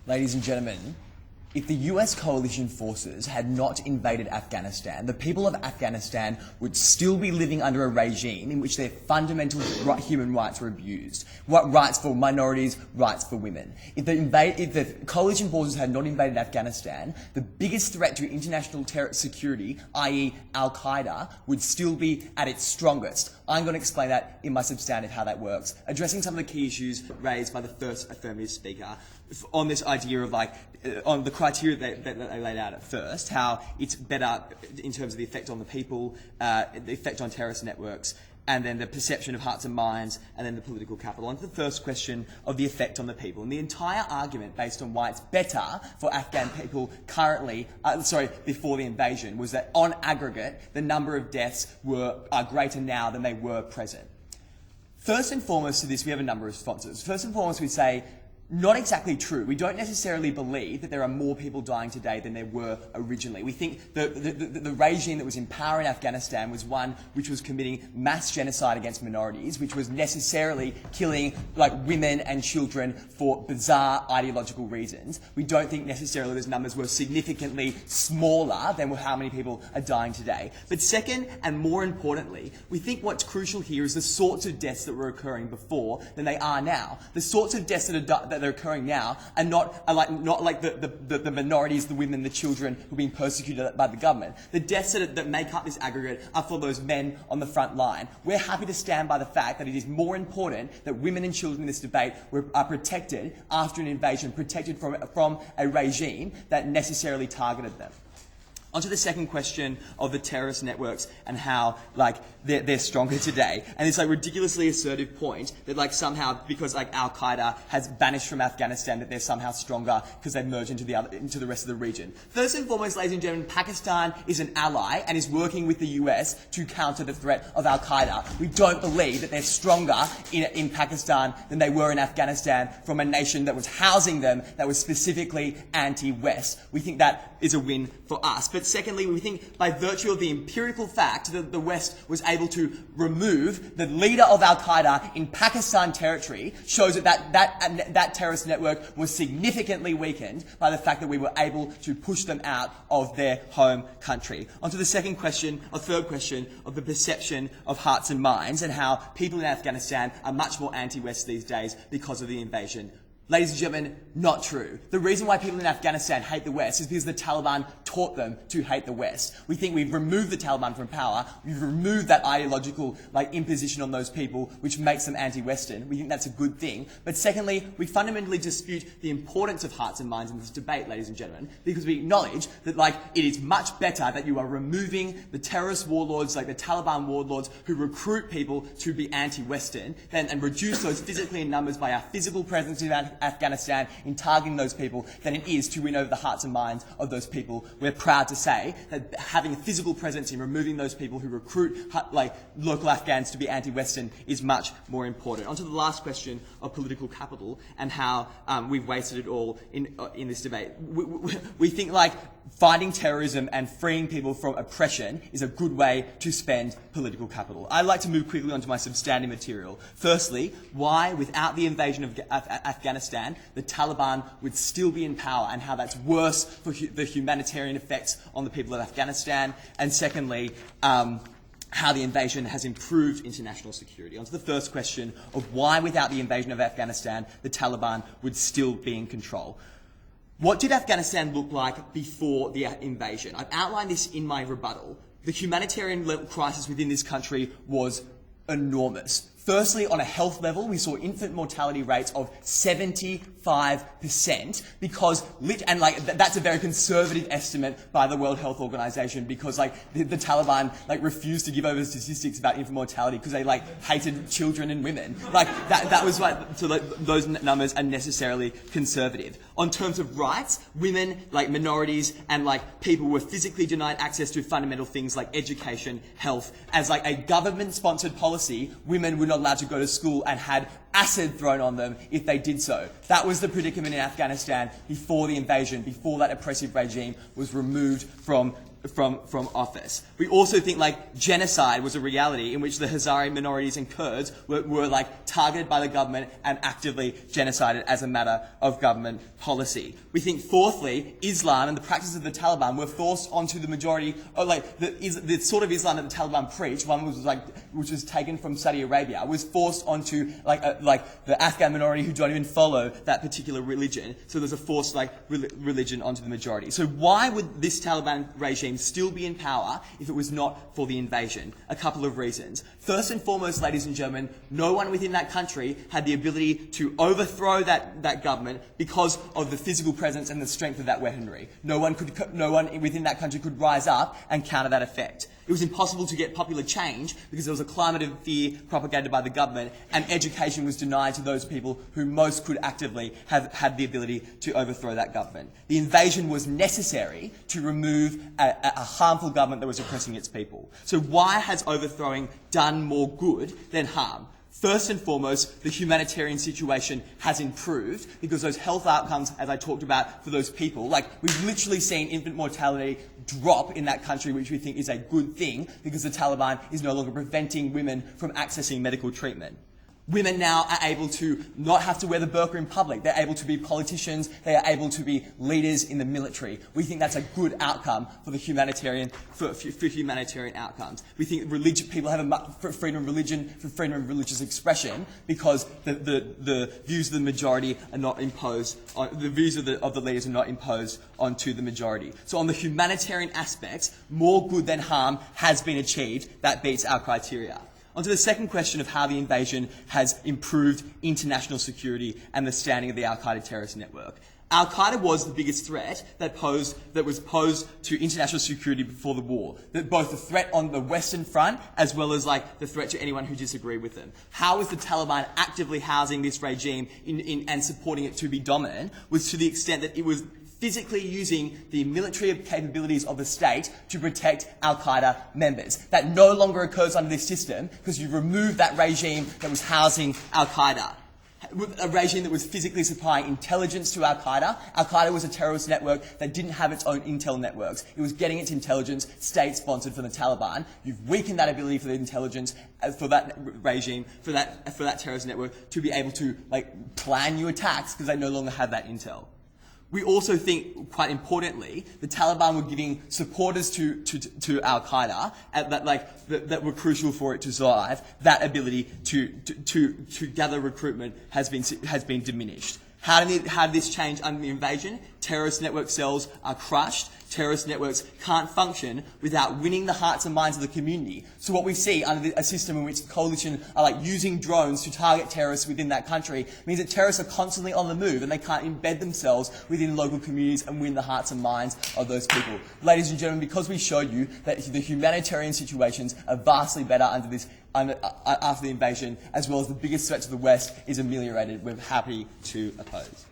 Ladies and gentlemen, if the US coalition forces had not invaded Afghanistan, the people of Afghanistan would still be living under a regime in which their fundamental human rights were abused. Rights for minorities, rights for women. If the coalition forces had not invaded Afghanistan, the biggest threat to international security, i.e. Al-Qaeda, would still be at its strongest. I'm going to explain that in my substantive how that works, addressing some of the key issues raised by the first affirmative speaker on this idea of on the criteria that they laid out at first, how it's better in terms of the effect on the people, the effect on terrorist networks, and then the perception of hearts and minds, and then the political capital. On to the first question of the effect on the people. And the entire argument based on why it's better for Afghan people currently, before the invasion, was that on aggregate, the number of deaths are greater now than they were present. First and foremost to this, we have a number of responses. First and foremost, we say, not exactly true. We don't necessarily believe that there are more people dying today than there were originally. We think the regime that was in power in Afghanistan was one which was committing mass genocide against minorities, which was necessarily killing women and children for bizarre ideological reasons. We don't think necessarily those numbers were significantly smaller than how many people are dying today. But second, and more importantly, we think what's crucial here is the sorts of deaths that were occurring before than they are now. The sorts of deaths that are occurring now are not like the minorities, the women, the children who are being persecuted by the government. The deaths that make up this aggregate are for those men on the front line. We're happy to stand by the fact that it is more important that women and children in this debate are protected after an invasion, protected from a regime that necessarily targeted them. On to the second question of the terrorist networks and how they're stronger today. And this ridiculously assertive point that somehow because Al-Qaeda has vanished from Afghanistan that they're somehow stronger because they've merged into the rest of the region. First and foremost, ladies and gentlemen, Pakistan is an ally and is working with the US to counter the threat of Al-Qaeda. We don't believe that they're stronger in Pakistan than they were in Afghanistan from a nation that was housing them that was specifically anti-West. We think that is a win for us. But secondly, we think by virtue of the empirical fact that the West was able to remove the leader of Al-Qaeda in Pakistan territory shows that terrorist network was significantly weakened by the fact that we were able to push them out of their home country. On to the third question of the perception of hearts and minds and how people in Afghanistan are much more anti-West these days because of the invasion. Ladies and gentlemen, not true. The reason why people in Afghanistan hate the West is because the Taliban taught them to hate the West. We think we've removed the Taliban from power. We've removed that ideological imposition on those people, which makes them anti-Western. We think that's a good thing. But secondly, we fundamentally dispute the importance of hearts and minds in this debate, ladies and gentlemen, because we acknowledge that it is much better that you are removing the terrorist warlords, like the Taliban warlords, who recruit people to be anti-Western, and reduce those physically in numbers by our physical presence in Afghanistan in targeting those people than it is to win over the hearts and minds of those people. We're proud to say that having a physical presence in removing those people who recruit local Afghans to be anti-Western is much more important. On to the last question of political capital and how we've wasted it all in this debate. We think fighting terrorism and freeing people from oppression is a good way to spend political capital. I'd like to move quickly onto my substantive material. Firstly, why, without the invasion of Afghanistan, the Taliban would still be in power and how that's worse for the humanitarian effects on the people of Afghanistan. And secondly, how the invasion has improved international security. On to the first question of why, without the invasion of Afghanistan, the Taliban would still be in control. What did Afghanistan look like before the invasion? I've outlined this in my rebuttal. The humanitarian crisis within this country was enormous. Firstly, on a health level, we saw infant mortality rates of 75% because, that's a very conservative estimate by the World Health Organization because, the Taliban, refused to give over statistics about infant mortality because they, hated children and women. That was so those numbers are necessarily conservative. On terms of rights, women, minorities, and, people were physically denied access to fundamental things like education, health. As, a government-sponsored policy, women would not allowed to go to school and had acid thrown on them if they did so. That was the predicament in Afghanistan before the invasion, before that oppressive regime was removed from office. We also think like genocide was a reality in which the Hazara minorities and Kurds were like targeted by the government and actively genocided as a matter of government policy. We think fourthly, Islam and the practices of the Taliban were forced onto the majority, or like the sort of Islam that the Taliban preached, one which was taken from Saudi Arabia, was forced onto like the Afghan minority who don't even follow that particular religion. So there's a forced religion onto the majority. So why would this Taliban regime still be in power if it was not for the invasion? A couple of reasons. First and foremost, ladies and gentlemen, no one within that country had the ability to overthrow that government because of the physical presence and the strength of that weaponry. No one within that country could rise up and counter that effect. It was impossible to get popular change because there was a climate of fear propagated by the government, and education was denied to those people who most could actively have had the ability to overthrow that government. The invasion was necessary to remove a harmful government that was oppressing its people. So why has overthrowing done more good than harm? First and foremost, the humanitarian situation has improved because those health outcomes, as I talked about, for those people, like we've literally seen infant mortality drop in that country, which we think is a good thing because the Taliban is no longer preventing women from accessing medical treatment. Women now are able to not have to wear the burqa in public. They're able to be politicians. They are able to be leaders in the military. We think that's a good outcome for the humanitarian outcomes. We think people have freedom of religion, freedom of religious expression, because the views of the majority are not imposed. The views of the leaders are not imposed onto the majority. So on the humanitarian aspects, more good than harm has been achieved. That beats our criteria. On to the second question of how the invasion has improved international security and the standing of the al-Qaeda terrorist network. Al-Qaeda was the biggest threat that was posed to international security before the war. Both the threat on the Western Front as well as like the threat to anyone who disagreed with them. How is the Taliban actively housing this regime and supporting it to be dominant was to the extent that it was physically using the military capabilities of the state to protect al-Qaeda members. That no longer occurs under this system because you remove that regime that was housing al-Qaeda. A regime that was physically supplying intelligence to al-Qaeda. Al-Qaeda was a terrorist network that didn't have its own intel networks. It was getting its intelligence state-sponsored from the Taliban. You've weakened that ability for the intelligence, for that regime, for that terrorist network to be able to like plan new attacks because they no longer have that intel. We also think, quite importantly, the Taliban were giving supporters to al-Qaeda that were crucial for it to survive. That ability to gather recruitment has been diminished. How did this change under the invasion? Terrorist network cells are crushed. Terrorist networks can't function without winning the hearts and minds of the community. So what we see under a system in which the coalition are like using drones to target terrorists within that country means that terrorists are constantly on the move and they can't embed themselves within local communities and win the hearts and minds of those people. Ladies and gentlemen, because we showed you that the humanitarian situations are vastly better after the invasion, as well as the biggest threat to the West is ameliorated, we're happy to oppose.